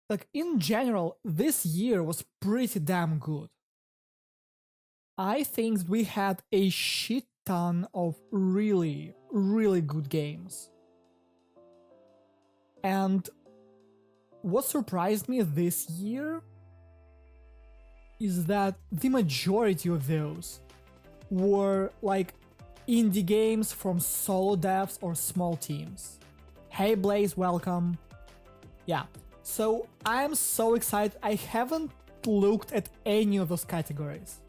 like in general, this year was pretty damn good. I think we had a shit ton of really, really good games. And what surprised me this year is that the majority of those were like indie games from solo devs or small teams. Hey Blaze, welcome. Yeah, so I'm so excited. I haven't looked at any of those categories,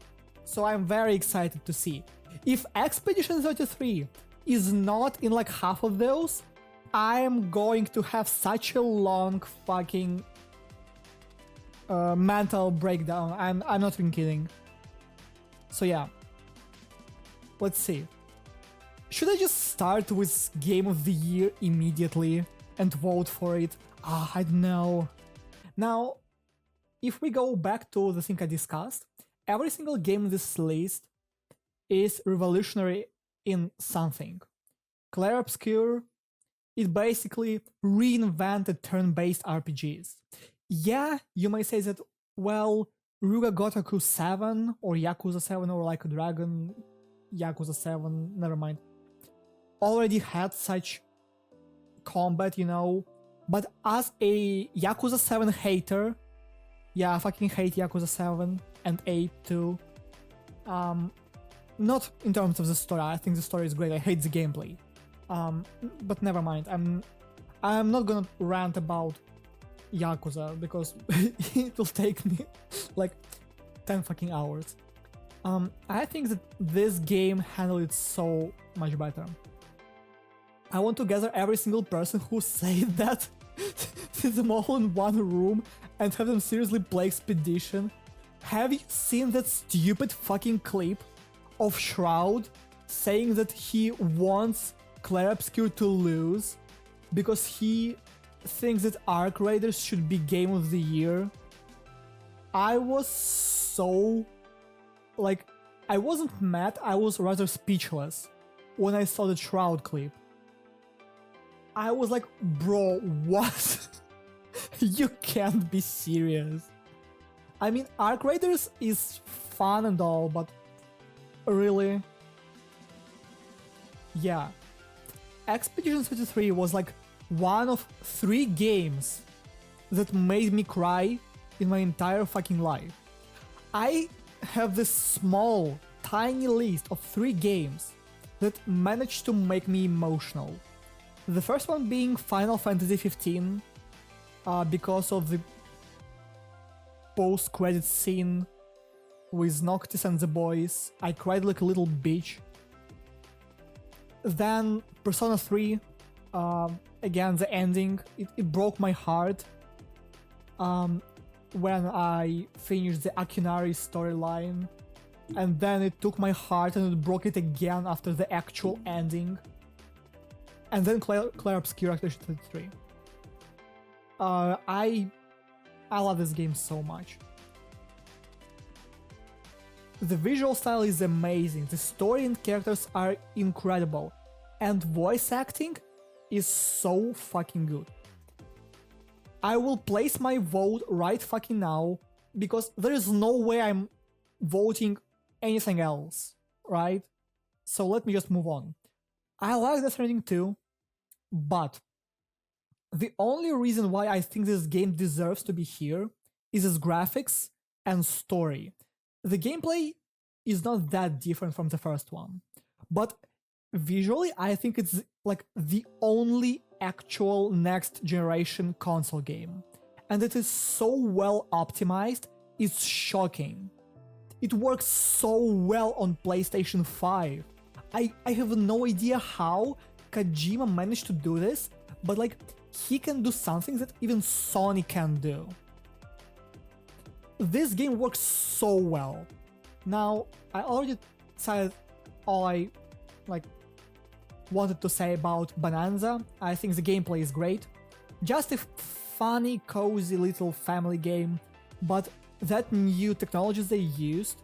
so I'm very excited to see. If Expedition 33 is not in like half of those, I'm going to have such a long fucking mental breakdown. I'm not even kidding. So yeah, let's see. Should I just start with Game of the Year immediately and vote for it? I don't know. Now, if we go back to the thing I discussed, every single game in this list is revolutionary in something. Clair Obscur, it basically reinvented turn-based RPGs. Yeah, you might say that, well, Ruga Gotoku 7 or Yakuza 7 or like a Dragon Yakuza 7, never mind, already had such combat, you know, but as a Yakuza 7 hater, yeah, I fucking hate Yakuza 7 and 8 too. Not in terms of the story, I think the story is great, I hate the gameplay. But never mind, I'm not gonna rant about Yakuza because it will take me like 10 fucking hours. I think that this game handled it so much better. I want to gather every single person who said that, sit them all in one room and have them seriously play Expedition. Have you seen that stupid fucking clip of Shroud saying that he wants Clair Obscur to lose because he thinks that Arc Raiders should be Game of the Year? I was so... like, I wasn't mad, I was rather speechless when I saw the Shroud clip. I was like, bro, what? You can't be serious. I mean, Arc Raiders is fun and all, but really? Yeah. Expedition 33 was like one of 3 games that made me cry in my entire fucking life. I have this small, tiny list of 3 games that managed to make me emotional. The first one being Final Fantasy 15, because of the post-credit scene with Noctis and the boys. I cried like a little bitch. Then Persona 3, again the ending, it broke my heart when I finished the Akinari storyline, and then it took my heart and it broke it again after the actual ending. And then Clair Obscur Expedition 33. I love this game so much. The visual style is amazing, the story and characters are incredible, and voice acting is so fucking good. I will place my vote right fucking now, because there is no way I'm voting anything else, right? So let me just move on. I like Death Stranding 2, but the only reason why I think this game deserves to be here is its graphics and story. The gameplay is not that different from the first one, but visually I think it's like the only actual next generation console game, and it is so well optimized, it's shocking. It works so well on PlayStation 5. I have no idea how Kojima managed to do this, but like, he can do something that even Sony can do. This game works so well. Now, I already said all I wanted to say about Bonanza. I think the gameplay is great. Just a funny, cozy little family game, but that new technologies they used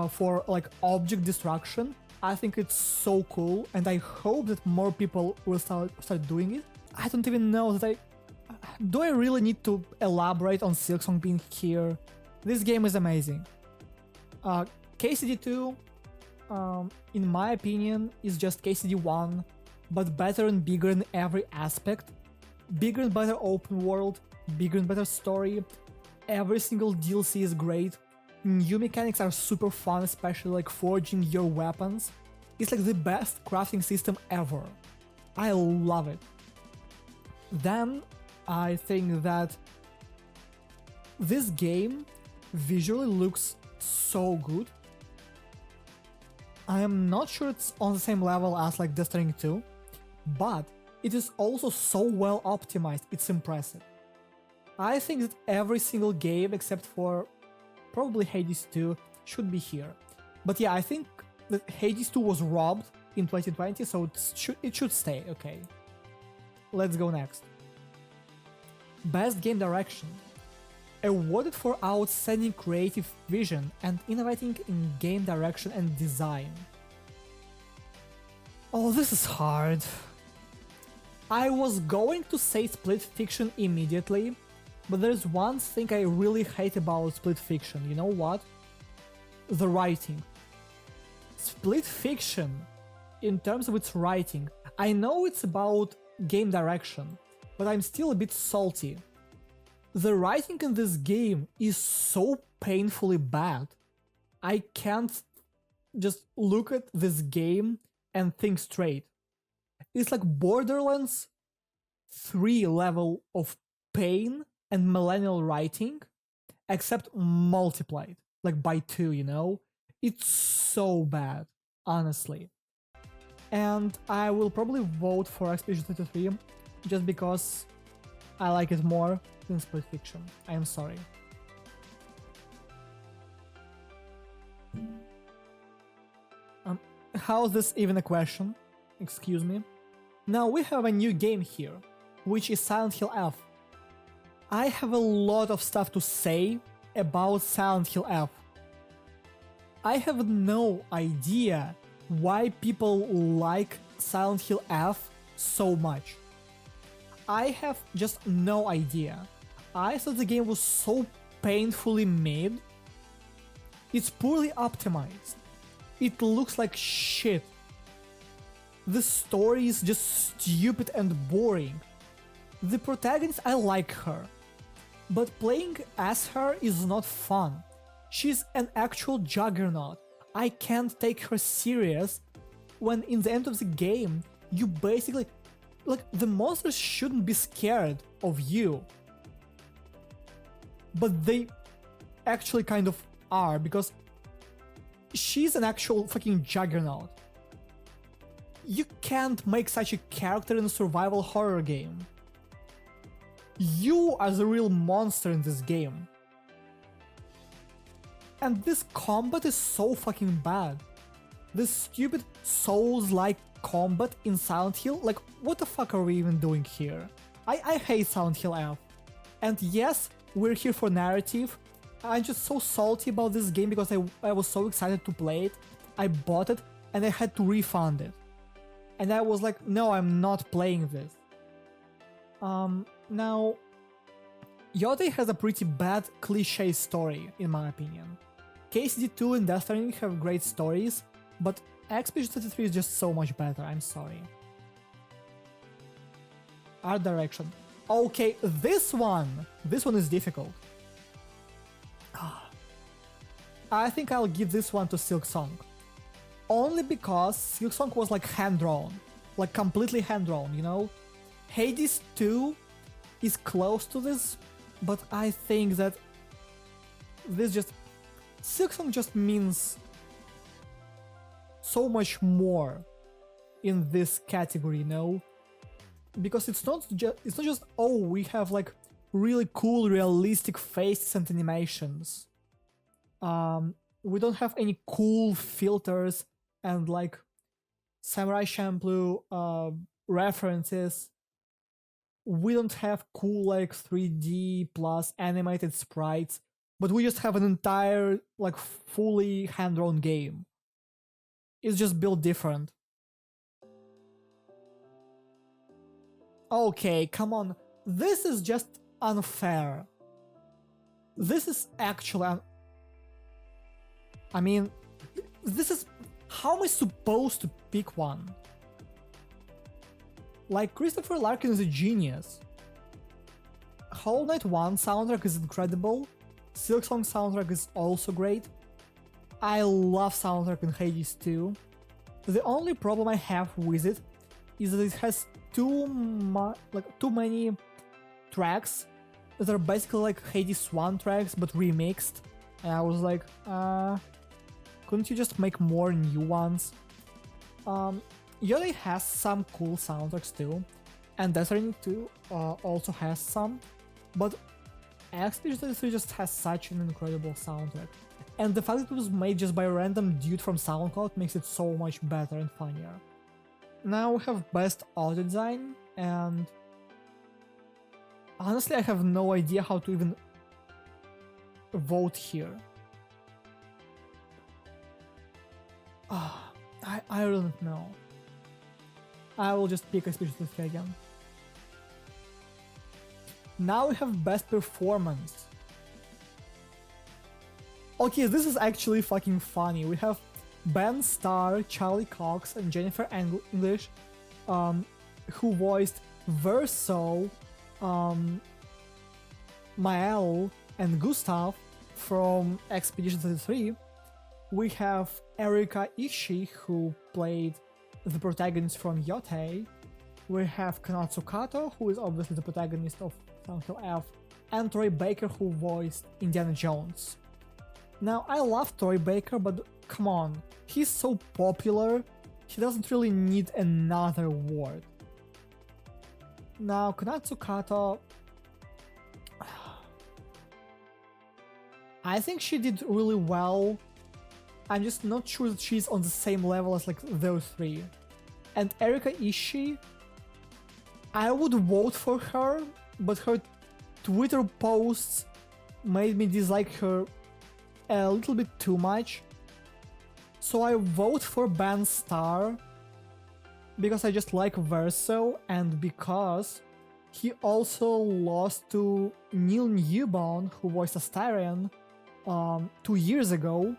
for like object destruction, I think it's so cool, and I hope that more people will start doing it. I don't even know that Do I really need to elaborate on Silksong being here? This game is amazing. KCD2, in my opinion, is just KCD1, but better and bigger in every aspect. Bigger and better open world, bigger and better story. Every single DLC is great. New mechanics are super fun, especially like forging your weapons. It's like the best crafting system ever. I love it. Then I think that this game visually looks so good. I am not sure it's on the same level as like Death Stranding 2, but it is also so well optimized, it's impressive. I think that every single game except for probably Hades 2 should be here. But yeah, I think that Hades 2 was robbed in 2020, so it should stay, okay. Let's go next. Best Game Direction. Awarded for outstanding creative vision and innovating in game direction and design. Oh, this is hard. I was going to say Split Fiction immediately, but there's one thing I really hate about Split Fiction, you know what? The writing. Split Fiction, in terms of its writing, I know it's about game direction, but I'm still a bit salty. The writing in this game is so painfully bad. I can't just look at this game and think straight. It's like Borderlands 3 level of pain and millennial writing, except multiplied, like by 2, you know? It's so bad, honestly. And I will probably vote for Expedition 33 just because I like it more than Split Fiction. I am sorry. How is this even a question? Excuse me. Now we have a new game here, which is Silent Hill F. I have a lot of stuff to say about Silent Hill F. I have no idea why people like Silent Hill F so much. I have just no idea. I thought the game was so painfully made. It's poorly optimized. It looks like shit. The story is just stupid and boring. The protagonist, I like her, but playing as her is not fun. She's an actual juggernaut. I can't take her serious when in the end of the game, you basically... like, the monsters shouldn't be scared of you. But they actually kind of are, because she's an actual fucking juggernaut. You can't make such a character in a survival horror game. You are the real monster in this game. And this combat is so fucking bad. This stupid Souls-like combat in Silent Hill, like, what the fuck are we even doing here? I hate Silent Hill F. And yes, we're here for narrative. I'm just so salty about this game because I was so excited to play it. I bought it and I had to refund it. And I was like, no, I'm not playing this. Now, Yotei has a pretty bad cliché story, in my opinion. KCD2 and Death Stranding have great stories, but Expedition 33 is just so much better, I'm sorry. Art direction. Okay, this one is difficult. I think I'll give this one to Silksong. Only because Silksong was like hand-drawn. Like completely hand-drawn, you know? Hades 2 is close to this, but I think that this just... Silksong just means so much more in this category, you know? Because it's not just, oh, we have like really cool realistic faces and animations. We don't have any cool filters and like Samurai Champloo references. We don't have cool like 3D plus animated sprites, but we just have an entire like fully hand-drawn game. It's just built different. Okay, come on. This is just unfair. This is actually... I mean, this is... How am I supposed to pick one? Like, Christopher Larkin is a genius. Hollow Knight 1 soundtrack is incredible. Silksong soundtrack is also great. I love soundtrack in Hades 2. The only problem I have with it is that it has too many tracks that are basically like Hades 1 tracks but remixed. And I was like, couldn't you just make more new ones? Yori has some cool soundtracks too, and Death Stranding 2 also has some, but Expedition 33 just has such an incredible soundtrack. And the fact that it was made just by a random dude from SoundCloud makes it so much better and funnier. Now we have Best Audio Design, and honestly I have no idea how to even vote here. I don't know. I will just pick Expedition 33 again. Now we have Best Performance. Okay, this is actually fucking funny. We have Ben Starr, Charlie Cox, and Jennifer English, who voiced Verso, Mael, and Gustav from Expedition 33. We have Erika Ishii, who played the protagonist from Yotei. We have Konatsu Kato, who is obviously the protagonist of Silent Hill F, and Troy Baker, who voiced Indiana Jones. Now, I love Troy Baker, but come on, he's so popular, he doesn't really need another award. Now, Konatsu Kato... I think she did really well. I'm just not sure that she's on the same level as like those three. And Erika Ishii, I would vote for her, but her Twitter posts made me dislike her a little bit too much. So I vote for Ben Starr because I just like Verso and because he also lost to Neil Newbon, who voiced Astarion 2 years ago.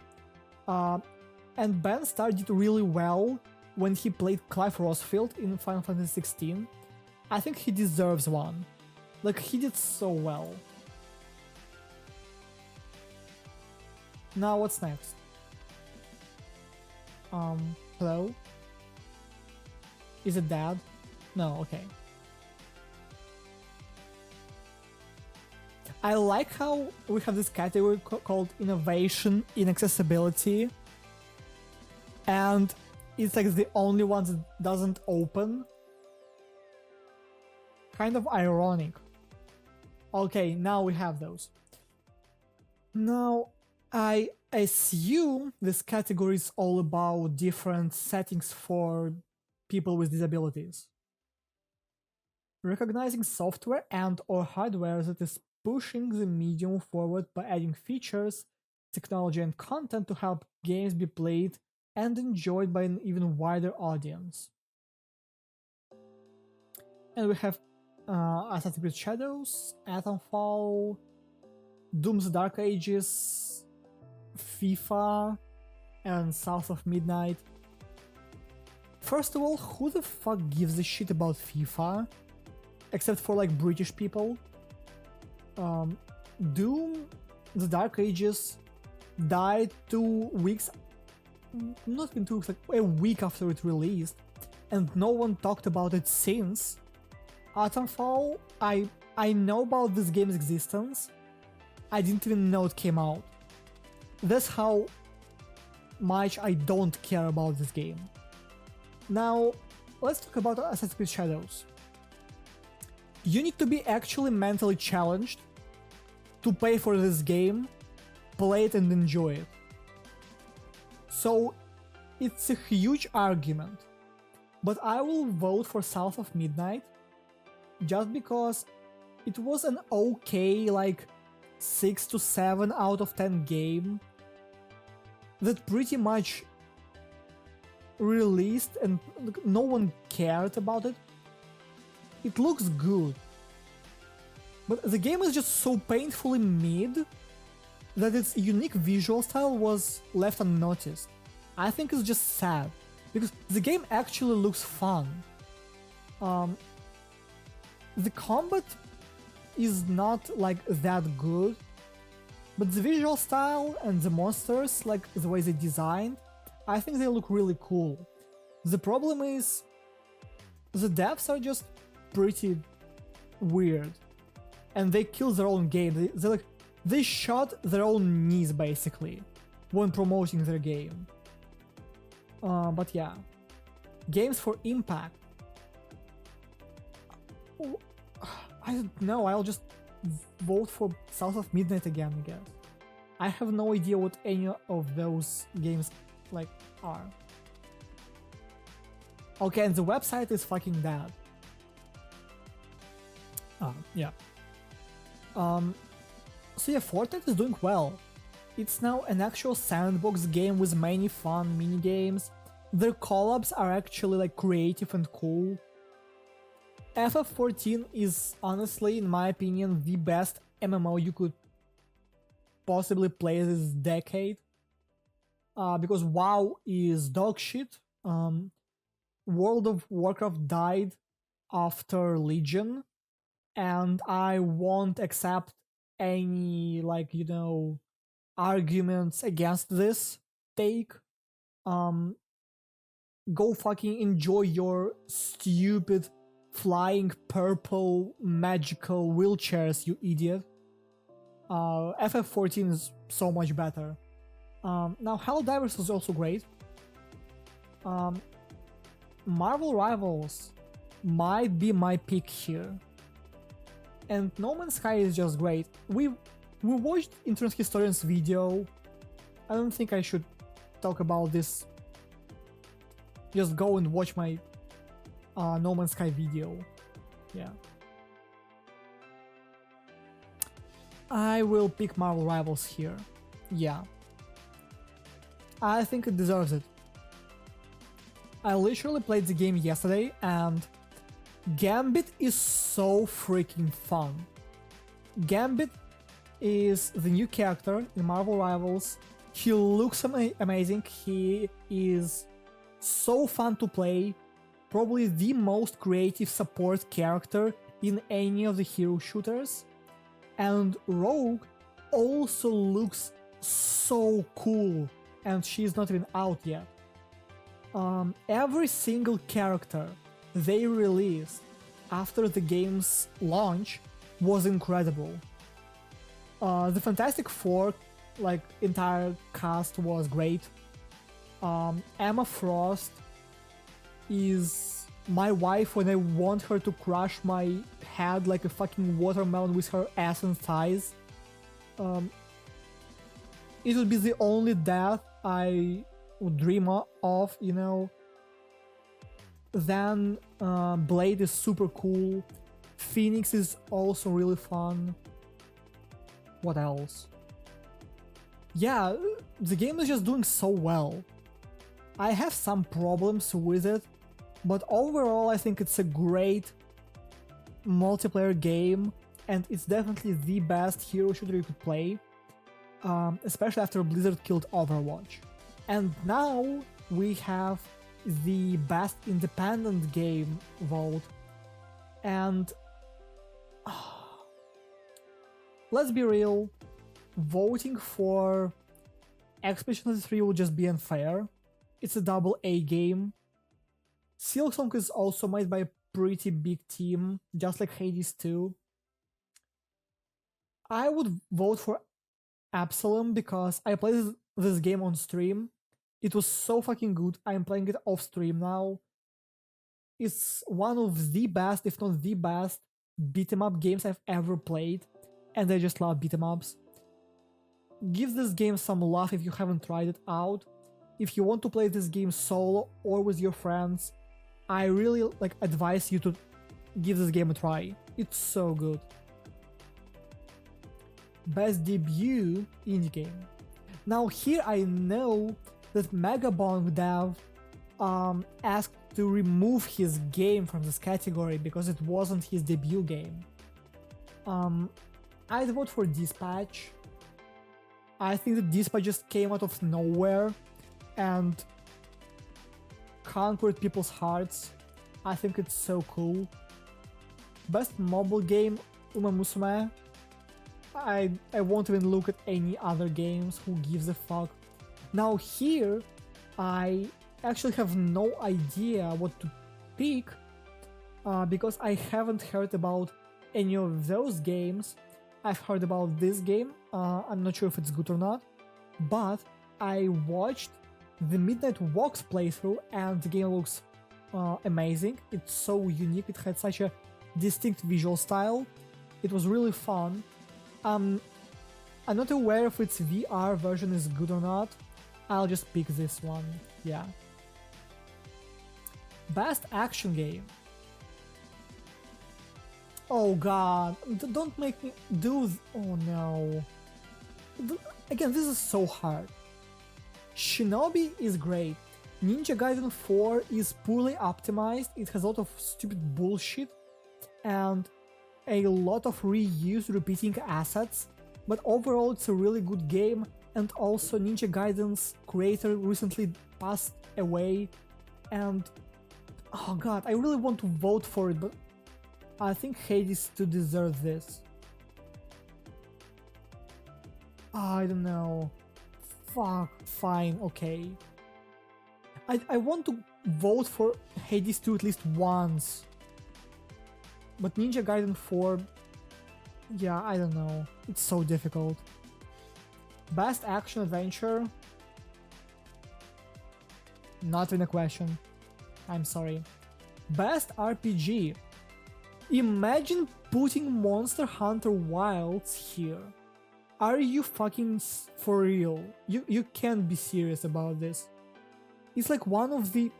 And Ben Starr did really well when he played Clive Rosfield in Final Fantasy XVI. I think he deserves one. Like, he did so well. Now what's next? Hello? Is it Dad? No, okay. I like how we have this category called Innovation in Accessibility, and it's like the only one that doesn't open. Kind of ironic. Okay, now we have those. Now, I assume this category is all about different settings for people with disabilities. Recognizing software and or hardware that is pushing the medium forward by adding features, technology and content to help games be played and enjoyed by an even wider audience. And we have Assassin's Creed Shadows, Atomfall, Doom's Dark Ages, FIFA, and South of Midnight. First of all, who the fuck gives a shit about FIFA? Except for like British people. Doom, The Dark Ages died 2 weeks, not even 2 weeks, like a week after it released, and no one talked about it since. Atomfall, I know about this game's existence, I didn't even know it came out. That's how much I don't care about this game. Now, let's talk about Assassin's Creed Shadows. You need to be actually mentally challenged to pay for this game, play it and enjoy it. So it's a huge argument, but I will vote for South of Midnight just because it was an okay like 6 to 7 out of 10 game that pretty much released and no one cared about it. It looks good. but the game is just so painfully mid that its unique visual style was left unnoticed. I think it's just sad, because the game actually looks fun. The combat is not like that good, but the visual style and the monsters, like the way they designed, I think they look really cool. The problem is the devs are just pretty weird, and they kill their own game. They shot their own knees basically when promoting their game. But yeah, games for impact. I don't know, I'll just vote for South of Midnight again, I guess. I have no idea what any of those games like are. Okay, and the website is fucking bad. Yeah. So yeah, Fortnite is doing well. It's now an actual sandbox game with many fun mini-games. Their collabs are actually like creative and cool. FF14 is honestly, in my opinion, the best MMO you could possibly play this decade. Because WoW is dog shit. World of Warcraft died after Legion, and I won't accept any, like, you know, arguments against this take. Go fucking enjoy your stupid flying purple magical wheelchairs, you idiot. FF14 is so much better. Now Helldivers is also great. Marvel Rivals might be my pick here. And No Man's Sky is just great. We watched Internet Historian's video. I don't think I should talk about this. Just go and watch my No Man's Sky video. Yeah. I will pick Marvel Rivals here. Yeah. I think it deserves it. I literally played the game yesterday, and Gambit is so freaking fun. Gambit is the new character in Marvel Rivals. He looks amazing. He is so fun to play. Probably the most creative support character in any of the hero shooters. And Rogue also looks so cool, and she's not even out yet. Every single character they released after the game's launch was incredible. The Fantastic Four, like, entire cast was great. Emma Frost is my wife when I want her to crush my head like a fucking watermelon with her ass and thighs. It would be the only death I would dream of, you know. Then Blade is super cool. Phoenix is also really fun. What else? Yeah, the game is just doing so well. I have some problems with it, but overall I think it's a great multiplayer game, and it's definitely the best hero shooter you could play, especially after Blizzard killed Overwatch. And now we have the best independent game vote, and let's be real, voting for Expedition 33 will just be unfair. It's a double A game. Silksong is also made by a pretty big team, just like Hades 2. I would vote for Absalom because I played this game on stream. It was so fucking good. I'm playing it off stream now. It's one of the best, if not the best, beat-em-up games I've ever played, and I just love beat-em-ups. Give this game some love if you haven't tried it out. If you want to play this game solo or with your friends, I really advise you to give this game a try. It's so good. Best debut indie game. Now here I know that Megabong Dev asked to remove his game from this category because it wasn't his debut game. I'd vote for Dispatch. I think that Dispatch just came out of nowhere and conquered people's hearts. I think it's so cool. Best mobile game, Uma Musume. I won't even look at any other games, who gives a fuck. Now here, I actually have no idea what to pick because I haven't heard about any of those games. I've heard about this game, I'm not sure if it's good or not, but I watched the Midnight Walks playthrough and the game looks amazing. It's so unique, it had such a distinct visual style. It was really fun. I'm not aware if its VR version is good or not. I'll just pick this one, yeah. Best action game. Oh god, don't make me do oh no. Again, this is so hard. Shinobi is great. Ninja Gaiden 4 is poorly optimized, it has a lot of stupid bullshit and a lot of reused repeating assets, but overall it's a really good game, and also Ninja Gaiden's creator recently passed away, and oh god, I really want to vote for it, but I think Hades to deserve this. I don't know. Fuck, fine, okay. I want to vote for Hades 2 at least once. But Ninja Gaiden 4, yeah, I don't know. It's so difficult. Best action adventure? Not even a question. I'm sorry. Best RPG? Imagine putting Monster Hunter Wilds here. Are you fucking for real? You can't be serious about this. It's like one of the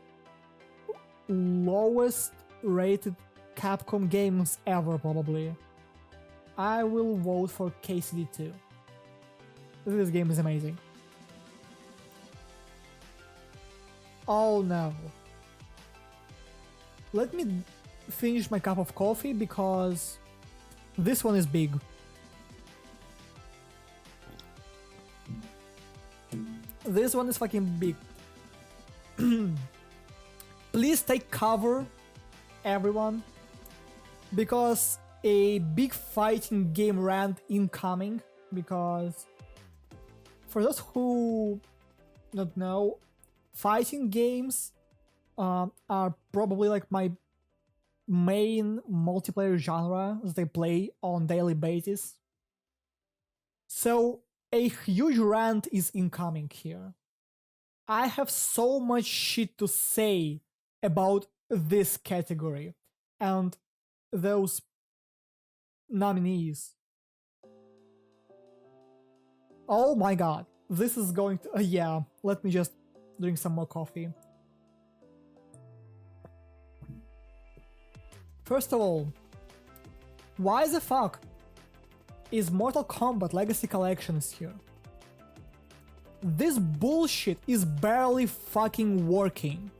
lowest rated Capcom games ever, probably. I will vote for KCD2. This game is amazing. Oh no. Let me finish my cup of coffee because this one is big. This one is fucking big. Please take cover, everyone, because a big fighting game rant incoming. Because for those who don't know, fighting games are probably like my main multiplayer genre that I play on daily basis. So a huge rant is incoming here. I have so much shit to say about this category and those nominees. Oh my god, this is going to... yeah, let me just drink some more coffee. First of all, why the fuck is Mortal Kombat Legacy Collection here? This bullshit is barely fucking working.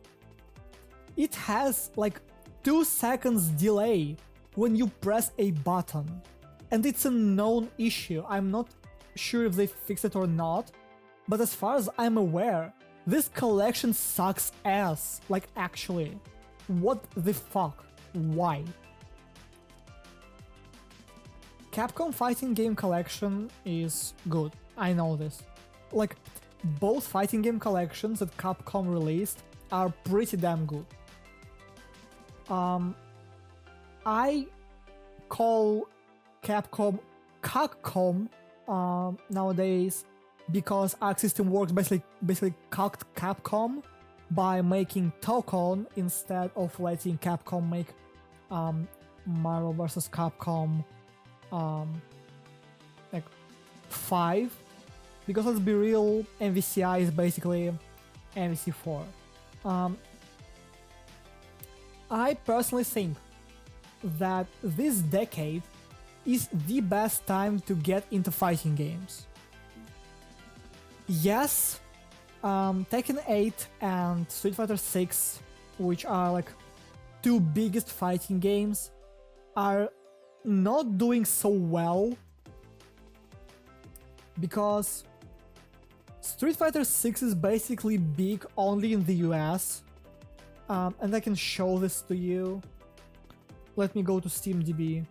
It has like 2 seconds delay when you press a button, and it's a known issue. I'm not sure if they fixed it or not, but as far as I'm aware, this collection sucks ass, like actually. What the fuck? Why? Capcom Fighting Game Collection is good, I know this. Like, both fighting game collections that Capcom released are pretty damn good. I call Capcom nowadays because Arc System Works basically cocked Capcom by making Tokon instead of letting Capcom make Marvel vs. Capcom like 5. Because let's be real, MVCI is basically MVC4. I personally think that this decade is the best time to get into fighting games. Yes, Tekken 8 and Street Fighter 6, which are like 2 biggest fighting games, are not doing so well because Street Fighter 6 is basically big only in the US, and I can show this to you. Let me go to SteamDB.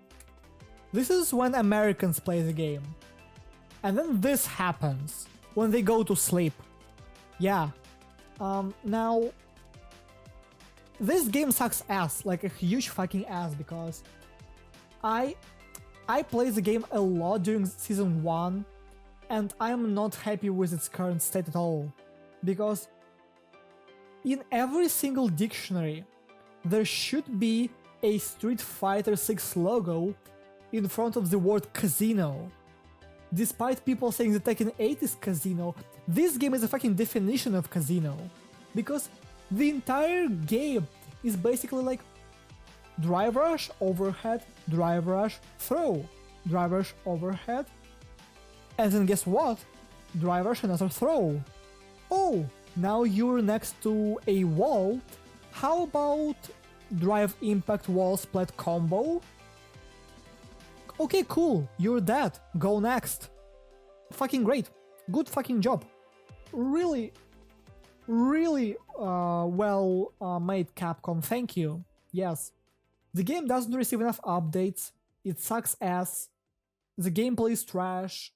This is when Americans play the game. And then this happens when they go to sleep. Yeah. Now, this game sucks ass, like a huge fucking ass, because I played the game a lot during Season 1, and I'm not happy with its current state at all. Because in every single dictionary, there should be a Street Fighter 6 logo in front of the word casino. Despite people saying that Tekken 8 is casino, this game is a fucking definition of casino. Because the entire game is basically like drive rush, overhead, drive rush, throw, drive rush, overhead, and then guess what? Drive rush, another throw. Oh, now you're next to a wall. How about drive impact wall splat combo? Okay, cool, you're dead. Go next. Fucking great. Good fucking job. Really well made, Capcom. Thank you. Yes. The game doesn't receive enough updates. It sucks ass. The gameplay is trash.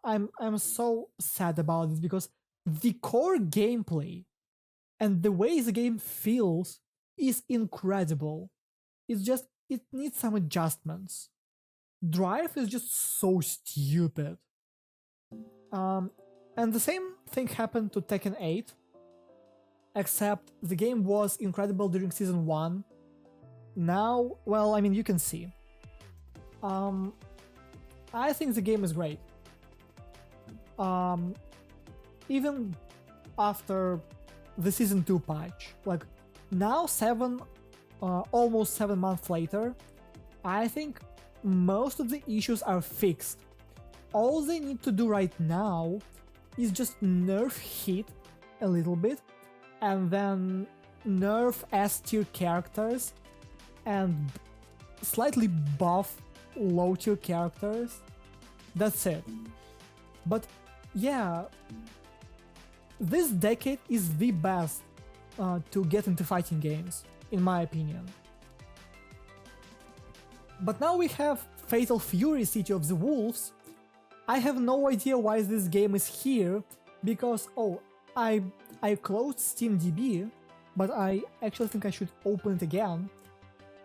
I'm so sad about this because the core gameplay and the way the game feels is incredible. It's just, it needs some adjustments. Drive is just so stupid. And the same thing happened to Tekken 8, except the game was incredible during Season 1. Now, well, I mean, you can see. I think the game is great. Even after the Season 2 patch. Like, now almost 7 months later, I think most of the issues are fixed. All they need to do right now is just nerf hit a little bit, and then nerf S-tier characters, and slightly buff low-tier characters. That's it. But yeah, this decade is the best to get into fighting games, in my opinion. But now we have Fatal Fury City of the Wolves. I have no idea why this game is here, because, oh, I closed SteamDB, but I actually think I should open it again.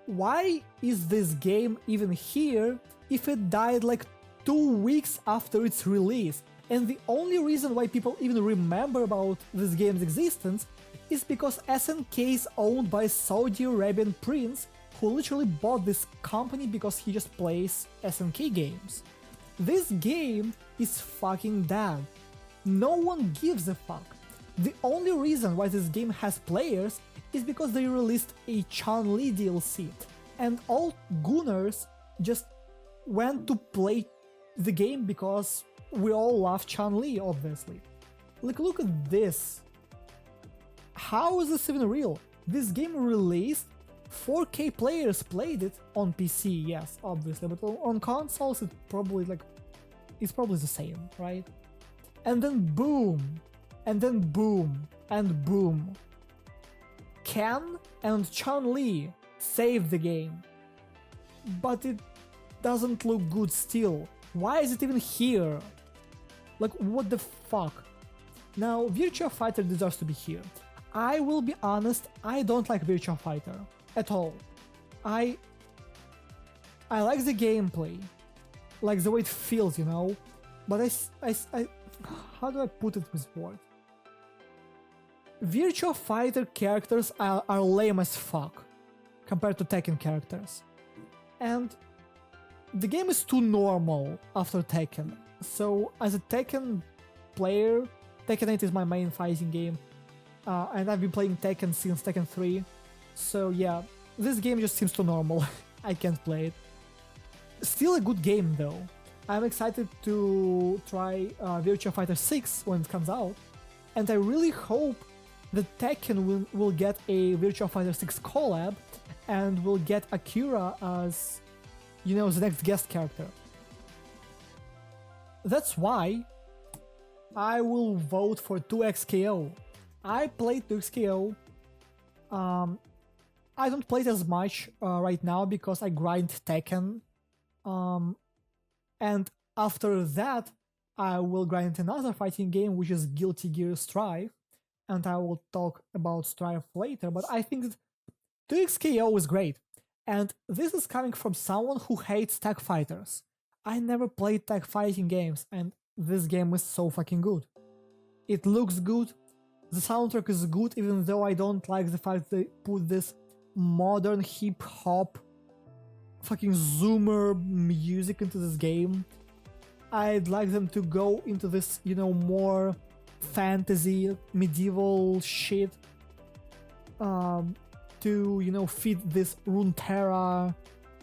Why is this game even here if it died like 2 weeks after its release? And the only reason why people even remember about this game's existence is because SNK is owned by a Saudi Arabian prince who literally bought this company because he just plays SNK games. This game is fucking dead. No one gives a fuck. The only reason why this game has players is because they released a Chun-Li DLC, and all Gunners just went to play the game because we all love Chun-Li, obviously. Like, look at this. How is this even real? This game released, 4K players played it on PC, yes, obviously, but on consoles it's probably the same, right? And then boom, and then boom, and boom. Ken and Chun-Li saved the game, but it doesn't look good still. Why is it even here? Like, what the fuck? Now, Virtua Fighter deserves to be here. I will be honest, I don't like Virtua Fighter at all. I like the gameplay, like the way it feels, you know, but I how do I put it with words? Virtua Fighter characters are lame as fuck compared to Tekken characters, and the game is too normal after Tekken. So as a Tekken player, Tekken 8 is my main fighting game, and I've been playing Tekken since Tekken 3. So yeah, this game just seems too normal. I can't play it. Still a good game though. I'm excited to try Virtua Fighter 6 when it comes out, and I really hope that Tekken will get a Virtua Fighter 6 collab, and will get Akira as the next guest character. That's why I will vote for 2XKO. I played 2XKO. I don't play it as much right now because I grind Tekken. And after that, I will grind another fighting game, which is Guilty Gear Strive. And I will talk about Strive later. But I think that 2XKO is great. And this is coming from someone who hates tag fighters. I never played tag fighting games, and this game is so fucking good. It looks good, the soundtrack is good, even though I don't like the fact they put this modern hip-hop fucking zoomer music into this game. I'd like them to go into this, more fantasy, medieval shit to, fit this Runeterra.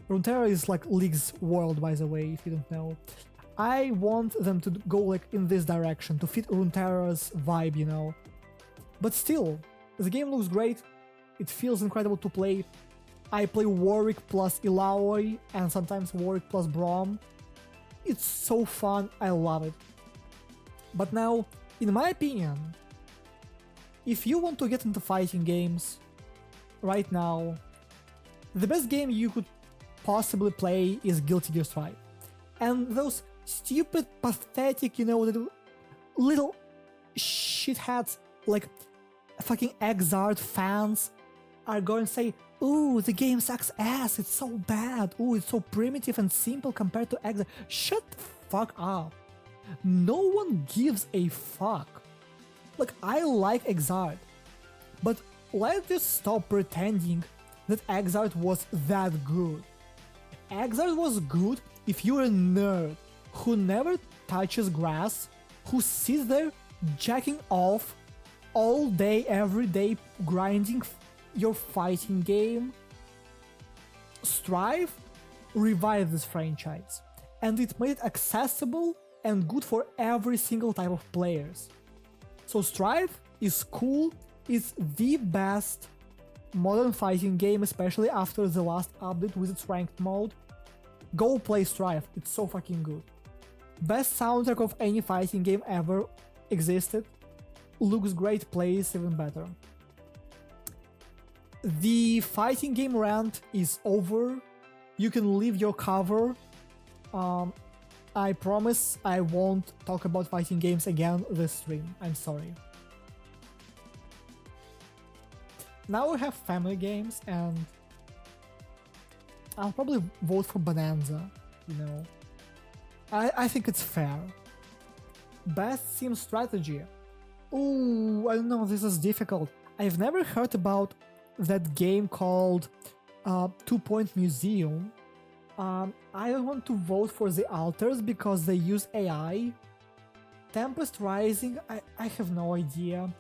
Runeterra is like League's world, by the way, if you don't know. I want them to go like in this direction, to fit Runeterra's vibe, But still, the game looks great, it feels incredible to play. I play Warwick plus Illaoi, and sometimes Warwick plus Braum. It's so fun, I love it. But now, in my opinion, if you want to get into fighting games right now, the best game you could possibly play is Guilty Gear Strive. And those stupid, pathetic, little shitheads like fucking Exart fans are going to say, ooh, the game sucks ass, it's so bad, ooh, it's so primitive and simple compared to Exart. Shut the fuck up. No one gives a fuck. Like, I like Exart, but let's just stop pretending that Exart was that good. Exart was good if you're a nerd who never touches grass, who sits there jacking off all day, every day, grinding your fighting game. Strive revived this franchise, and it made it accessible and good for every single type of players. So Strive is cool, it's the best modern fighting game, especially after the last update with its ranked mode. Go play Strive, it's so fucking good. Best soundtrack of any fighting game ever existed. Looks great, plays even better. The fighting game rant is over. You can leave your cover. I promise I won't talk about fighting games again this stream. I'm sorry. Now we have family games, and I'll probably vote for Bonanza, I think it's fair. Best sim strategy. Ooh, I don't know, this is difficult. I've never heard about that game called 2 Point Museum. I don't want to vote for the Alters because they use AI. Tempest Rising, I have no idea.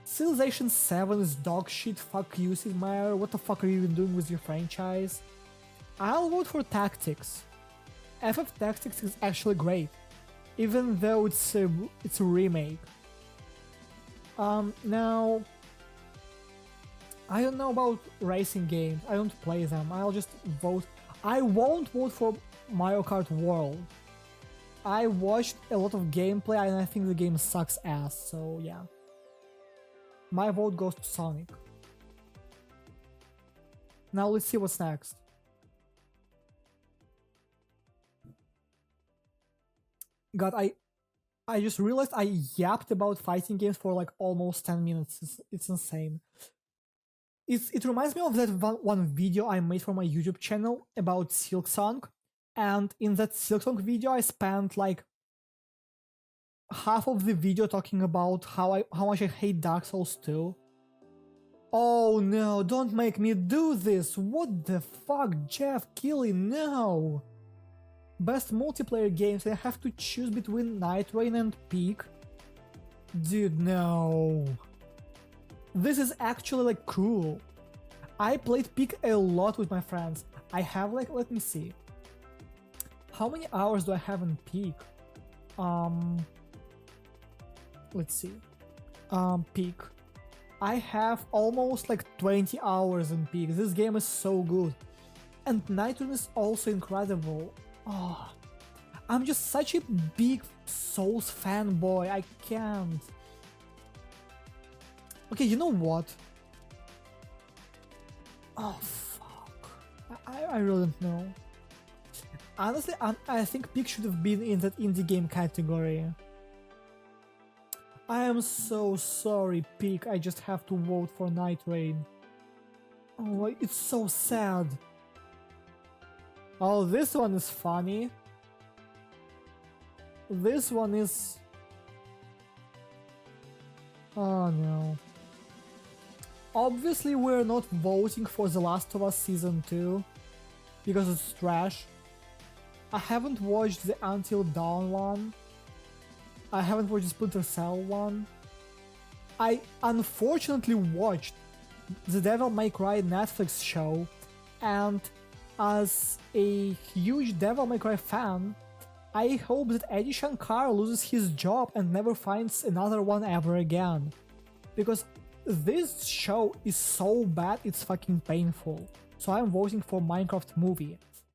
Civilization 7 is dog shit, fuck you, Sid Meier, what the fuck are you even doing with your franchise? I'll vote for Tactics. FF Tactics is actually great, even though it's a remake. Now, I don't know about racing games, I don't play them, I'll just vote. I won't vote for Mario Kart World. I watched a lot of gameplay and I think the game sucks ass, so yeah. My vote goes to Sonic. Now let's see what's next. God, I just realized I yapped about fighting games for like almost 10 minutes. It's insane. It reminds me of that one video I made for my YouTube channel about Silksong, and in that Silksong video I spent like half of the video talking about how much I hate Dark Souls 2. Oh no, don't make me do this! What the fuck, Jeff Keighley, no! Best multiplayer games, I have to choose between Night Rain and Peak? Dude, no. This is actually like cruel. I played Peak a lot with my friends. I have like, let me see. How many hours do I have in Peak? Let's see. Peak. I have almost like 20 hours in Peak. This game is so good. And Night Rain is also incredible. Oh, I'm just such a big Souls fanboy, I can't. Okay, you know what? Oh, fuck. I really don't know. Honestly, I think Peak should have been in that indie game category. I am so sorry, Peak. I just have to vote for Night Rain. Oh, it's so sad. Oh, this one is funny. This one is... Oh no. Obviously we're not voting for The Last of Us Season 2 because it's trash. I haven't watched the Until Dawn one. I haven't watched the Splinter Cell one. I unfortunately watched the Devil May Cry Netflix show, and as a huge Devil May Cry fan, I hope that Eddie Shankar loses his job and never finds another one ever again. Because this show is so bad, it's fucking painful. So I'm voting for Minecraft movie.